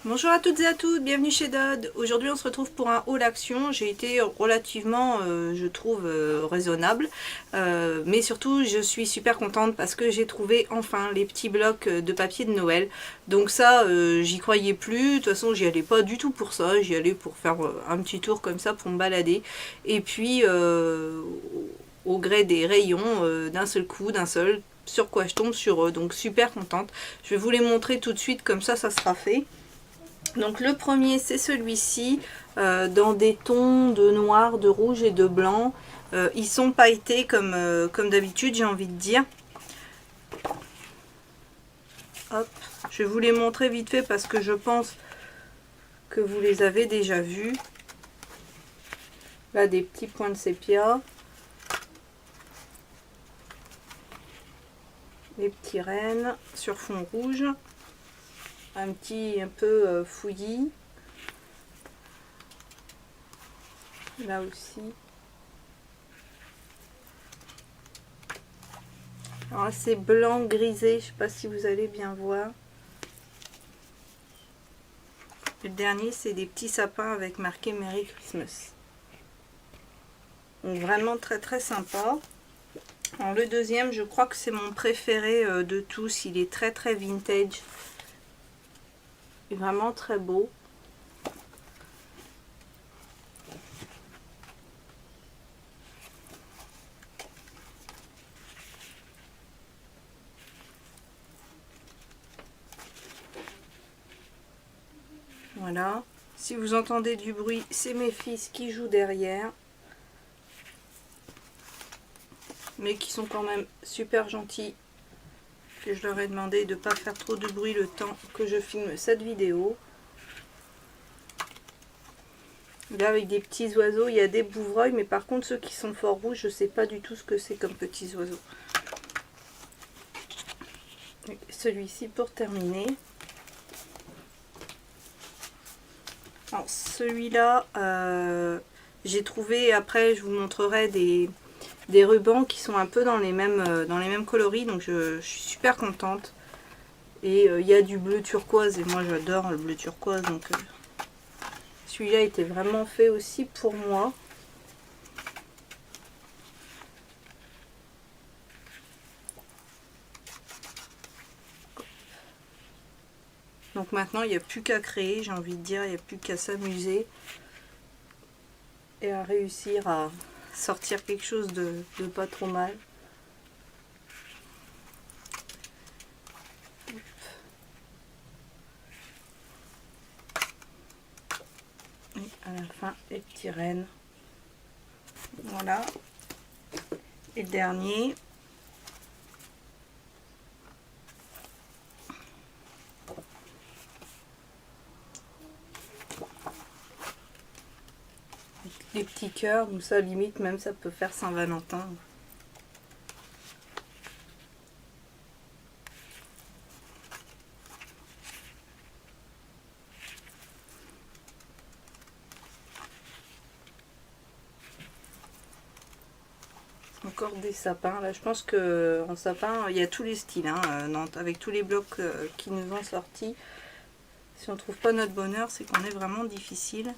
Bonjour à toutes et à tous, bienvenue chez Dodd. Aujourd'hui on se retrouve pour un haul action. J'ai été relativement, je trouve, raisonnable. Mais surtout je suis super contente parce que j'ai trouvé enfin les petits blocs de papier de Noël. Donc ça, j'y croyais plus. De toute façon j'y allais pas du tout pour ça. J'y allais pour faire un petit tour comme ça pour me balader. Et puis au gré des rayons, d'un seul coup, sur quoi je tombe sur eux. Donc super contente. Je vais vous les montrer tout de suite, comme ça sera fait. Donc le premier c'est celui-ci, dans des tons de noir, de rouge et de blanc. Ils sont pailletés comme d'habitude, j'ai envie de dire. Hop, je vais vous les montrer vite fait parce que je pense que vous les avez déjà vus. Là des petits points de sépia. Les petits rennes sur fond rouge. Un peu fouillis. Là aussi. Alors c'est blanc grisé, je sais pas si vous allez bien voir. Le dernier c'est des petits sapins avec marqué Merry Christmas. Donc vraiment très très sympa. Alors le deuxième, je crois que c'est mon préféré de tous. Il est très très vintage. Il est vraiment très beau. Voilà. Si vous entendez du bruit, c'est mes fils qui jouent derrière. Mais qui sont quand même super gentils. Que je leur ai demandé de ne pas faire trop de bruit le temps que je filme cette vidéo. Là avec des petits oiseaux, il y a des bouvreuils, mais par contre ceux qui sont fort rouges, je ne sais pas du tout ce que c'est comme petits oiseaux. Celui-ci pour terminer. Celui-là, j'ai trouvé, après je vous montrerai des rubans qui sont un peu dans les mêmes coloris, donc je suis super contente. Et il y a du bleu turquoise, et moi j'adore le bleu turquoise, donc celui-là était vraiment fait aussi pour moi. Donc maintenant il n'y a plus qu'à créer, j'ai envie de dire, il n'y a plus qu'à s'amuser et à réussir à sortir quelque chose de pas trop mal. Et à la fin les petits rennes. Voilà. Et le dernier. Les petits cœurs, donc ça limite même ça peut faire Saint-Valentin. Encore des sapins, là je pense que en sapin il y a tous les styles, hein, avec tous les blocs qui nous ont sortis. Si on trouve pas notre bonheur, c'est qu'on est vraiment difficile.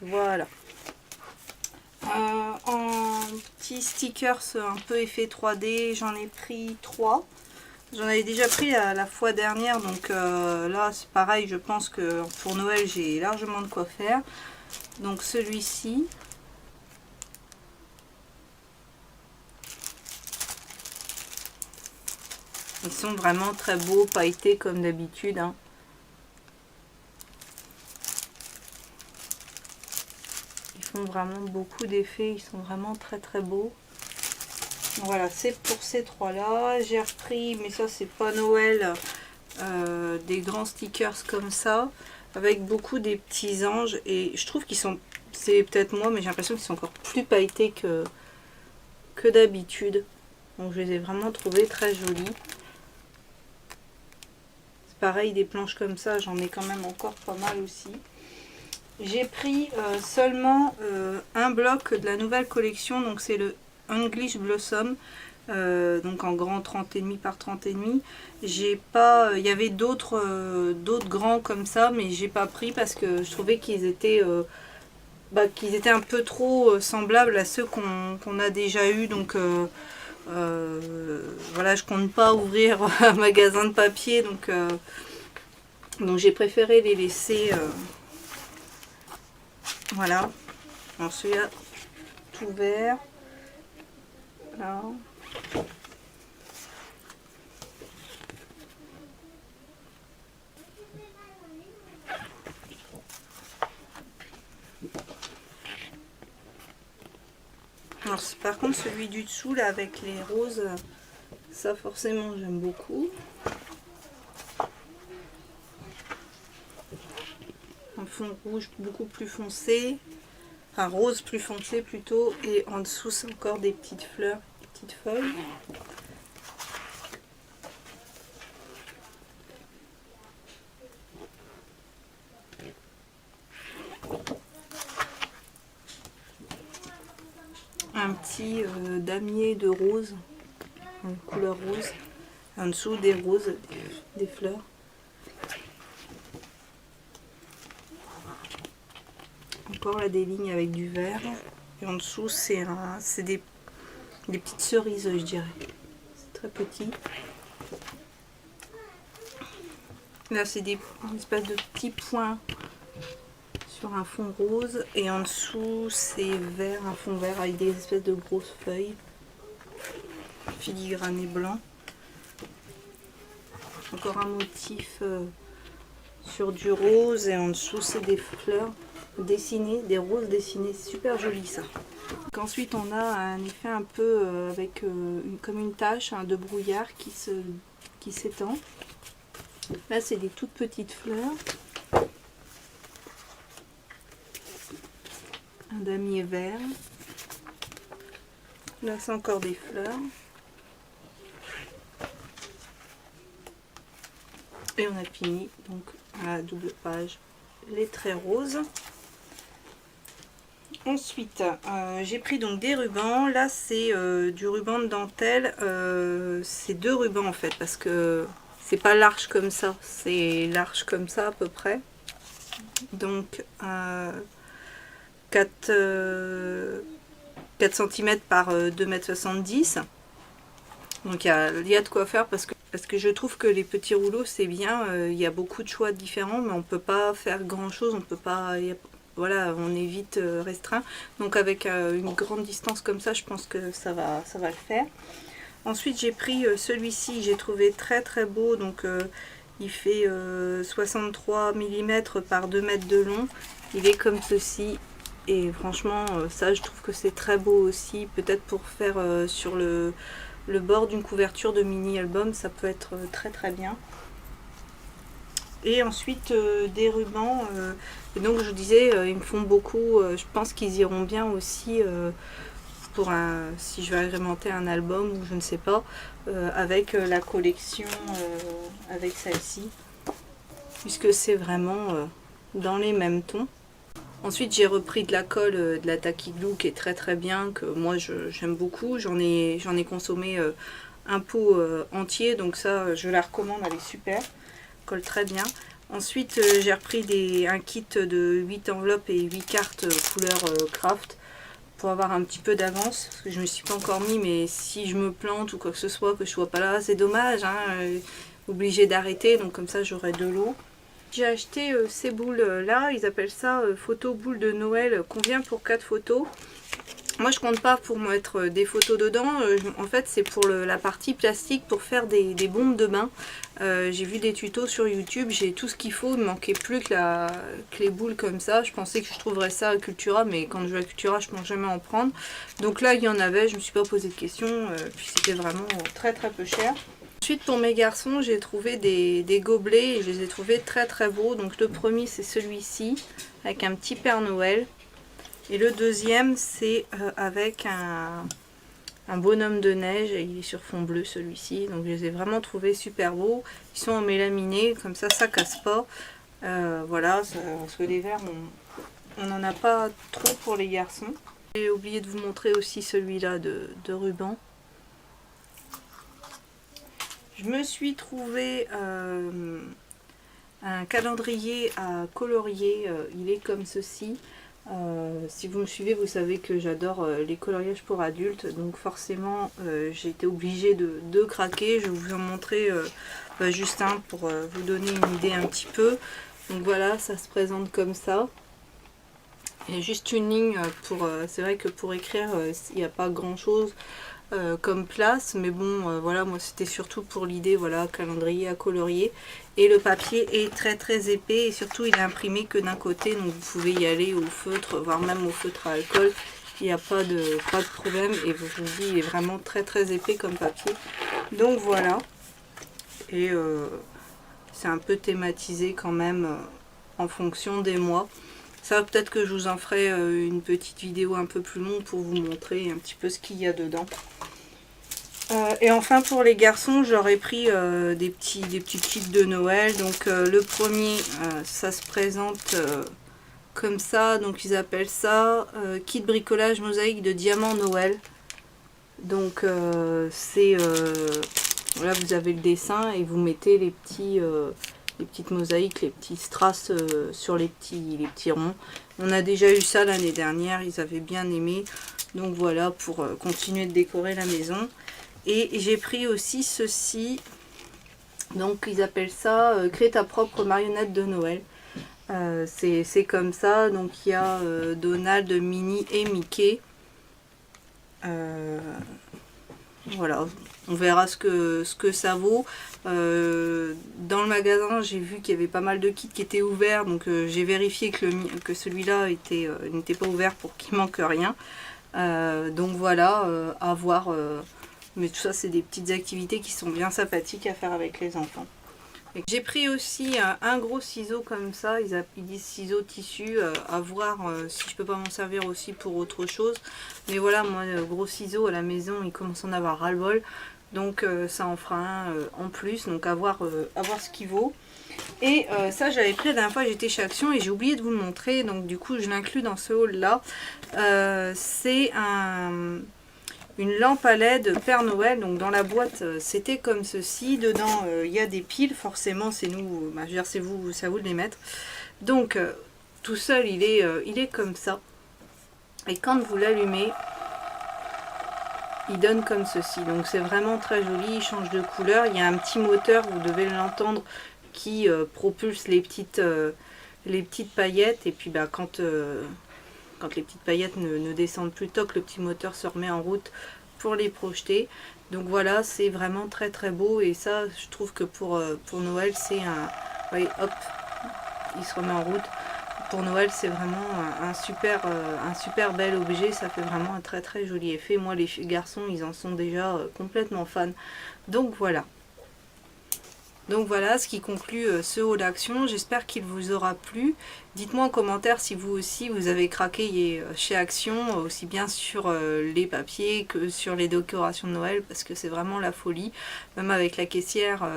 Voilà. En petits stickers un peu effet 3D, j'en ai pris 3. J'en avais déjà pris la fois dernière, donc là c'est pareil, je pense que pour Noël j'ai largement de quoi faire. Donc celui-ci. Ils sont vraiment très beaux, pailletés comme d'habitude, hein. Ils font vraiment beaucoup d'effets, ils sont vraiment très très beaux. Donc voilà, c'est pour ces trois-là. J'ai repris, mais ça c'est pas Noël, des grands stickers comme ça, avec beaucoup des petits anges. Et je trouve qu'ils sont, c'est peut-être moi, mais j'ai l'impression qu'ils sont encore plus pailletés que d'habitude. Donc je les ai vraiment trouvés très jolis. Pareil, des planches comme ça, j'en ai quand même encore pas mal aussi. J'ai pris seulement un bloc de la nouvelle collection, donc c'est le English Blossom. donc en grand 30,5 par 30,5. J'ai pas, il y avait d'autres grands comme ça, mais j'ai pas pris parce que je trouvais qu'ils étaient un peu trop semblables à ceux qu'on a déjà eu. Donc voilà, je compte pas ouvrir un magasin de papier, donc j'ai préféré les laisser. Voilà. Alors celui-là tout vert. Là. Alors par contre celui du dessous là avec les roses, ça forcément j'aime beaucoup. Un fond rouge beaucoup plus foncé, un rose plus foncé plutôt, et en dessous c'est encore des petites fleurs, des petites feuilles. Un petit damier de rose, couleur rose, en dessous des roses, des fleurs. Encore là des lignes avec du vert, et en dessous c'est des petites cerises, je dirais. C'est très petit. Là c'est une espèce de petits points sur un fond rose, et en dessous c'est vert, un fond vert avec des espèces de grosses feuilles filigranées blanc. Encore un motif sur du rose, et en dessous c'est des fleurs dessinées, des roses dessinées, super joli ça. Donc ensuite on a un effet un peu avec comme une tache de brouillard qui s'étend. Là c'est des toutes petites fleurs. Un damier vert. Là c'est encore des fleurs. Et on a fini donc à la double page les traits roses. Ensuite j'ai pris donc des rubans. Là c'est du ruban de dentelle. C'est 2 rubans en fait, parce que c'est pas large comme ça, c'est large comme ça à peu près. Donc 4 cm par 2,70 m. Donc il y a de quoi faire, parce que je trouve que les petits rouleaux c'est bien, il y a beaucoup de choix différents, mais on peut pas faire grand chose, on peut pas, voilà, on est vite restreint. Donc avec une grande distance comme ça, je pense que ça va le faire. Ensuite j'ai pris celui-ci, j'ai trouvé très très beau. Donc il fait 63 mm par 2 mètres de long. Il est comme ceci, et franchement ça je trouve que c'est très beau aussi. Peut-être pour faire sur le bord d'une couverture de mini album, ça peut être très très bien. Et ensuite des rubans, et donc je vous disais ils me font beaucoup, je pense qu'ils iront bien aussi pour si je vais agrémenter un album ou je ne sais pas, avec la collection, avec celle-ci, puisque c'est vraiment dans les mêmes tons. Ensuite j'ai repris de la colle de la Tacky Glue qui est très très bien, que moi j'aime beaucoup. J'en ai consommé un pot entier, donc ça je la recommande, elle est super, colle très bien. Ensuite j'ai repris un kit de 8 enveloppes et 8 cartes couleur craft, pour avoir un petit peu d'avance, parce que je me suis pas encore mis, mais si je me plante ou quoi que ce soit, que je sois pas là, c'est dommage, hein, obligé d'arrêter, donc comme ça j'aurai de l'eau. J'ai acheté ces boules là, ils appellent ça photo boule de Noël, convient pour 4 photos. Moi je compte pas pour mettre des photos dedans, en fait c'est pour la partie plastique, pour faire des bombes de bain. J'ai vu des tutos sur YouTube, j'ai tout ce qu'il faut, il me manquait plus que les boules comme ça. Je pensais que je trouverais ça à Cultura, mais quand je vais à Cultura je pense jamais en prendre. Donc là il y en avait, je me suis pas posé de questions, puis c'était vraiment très très peu cher. Ensuite pour mes garçons j'ai trouvé des gobelets, et je les ai trouvés très très beaux. Donc le premier c'est celui-ci avec un petit Père Noël, et le deuxième c'est avec un bonhomme de neige, et il est sur fond bleu celui-ci. Donc je les ai vraiment trouvés super beaux. Ils sont en mélaminé, comme ça ça casse pas. Voilà, parce que les verres on n'en a pas trop pour les garçons. J'ai oublié de vous montrer aussi celui-là de ruban. Je me suis trouvé un calendrier à colorier, il est comme ceci. Si vous me suivez, vous savez que j'adore les coloriages pour adultes, donc forcément j'ai été obligée de craquer. Je vais vous en montrer juste un pour vous donner une idée un petit peu. Donc voilà, ça se présente comme ça. Il y a juste une ligne pour... c'est vrai que pour écrire, il n'y a pas grand chose comme place, mais bon, voilà, moi c'était surtout pour l'idée, voilà, calendrier à colorier. Et le papier est très épais et surtout il est imprimé que d'un côté, donc vous pouvez y aller au feutre, voire même au feutre à alcool. Il n'y a pas de problème et je vous dis, il est vraiment très épais comme papier. Donc voilà. Et c'est un peu thématisé quand même en fonction des mois. Ça, peut-être que je vous en ferai une petite vidéo un peu plus longue pour vous montrer un petit peu ce qu'il y a dedans. Et enfin pour les garçons, j'aurais pris des petits kits de Noël. Donc le premier, ça se présente comme ça. Donc ils appellent ça kit bricolage mosaïque de diamant Noël. Donc c'est... voilà, vous avez le dessin et vous mettez les petites mosaïques, les petits strass sur les petits ronds. On a déjà eu ça l'année dernière, ils avaient bien aimé. Donc voilà, pour continuer de décorer la maison. Et j'ai pris aussi ceci. Donc ils appellent ça créer ta propre marionnette de Noël. C'est comme ça. Donc il y a Donald, Minnie et Mickey. Voilà, on verra ce que ça vaut. Dans le magasin, j'ai vu qu'il y avait pas mal de kits qui étaient ouverts, donc j'ai vérifié que celui-là n'était pas ouvert pour qu'il manque rien. Donc voilà, à voir. Mais tout ça, c'est des petites activités qui sont bien sympathiques à faire avec les enfants. J'ai pris aussi un gros ciseau comme ça, ils disent ciseaux tissu, à voir si je peux pas m'en servir aussi pour autre chose. Mais voilà, moi, gros ciseau à la maison, il commence à en avoir ras-le-bol. Donc ça en fera un en plus, donc à voir ce qu'il vaut. Et ça, j'avais pris la dernière fois, j'étais chez Action et j'ai oublié de vous le montrer. Donc du coup, je l'inclus dans ce haul-là. C'est une lampe à LED Père Noël. Donc dans la boîte c'était comme ceci. Dedans il y a des piles, forcément c'est nous, je veux dire, c'est à vous de les mettre. Donc tout seul il est comme ça. Et quand vous l'allumez, il donne comme ceci. Donc c'est vraiment très joli, il change de couleur. Il y a un petit moteur, vous devez l'entendre, qui propulse les petites paillettes. Et puis bah, quand les petites paillettes ne descendent plus, toc, le petit moteur se remet en route pour les projeter. Donc voilà, c'est vraiment très beau. Et ça, je trouve que pour Noël, c'est un... Voyez, hop, il se remet en route. Pour Noël, c'est vraiment un super bel objet. Ça fait vraiment un très joli effet. Moi, les garçons, ils en sont déjà complètement fans. Donc voilà. Donc voilà ce qui conclut ce haul d'action. J'espère qu'il vous aura plu. Dites-moi en commentaire si vous aussi vous avez craqué chez Action, aussi bien sur les papiers que sur les décorations de Noël, parce que c'est vraiment la folie. Même avec la caissière,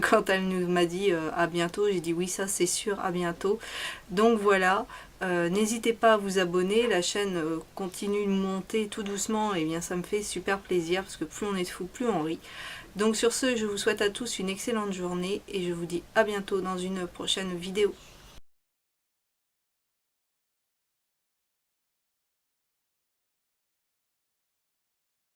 quand elle nous m'a dit à bientôt, j'ai dit oui, ça c'est sûr, à bientôt. Donc voilà. N'hésitez pas à vous abonner, la chaîne continue de monter tout doucement, et bien ça me fait super plaisir parce que plus on est de fous, plus on rit. Donc sur ce, je vous souhaite à tous une excellente journée et je vous dis à bientôt dans une prochaine vidéo.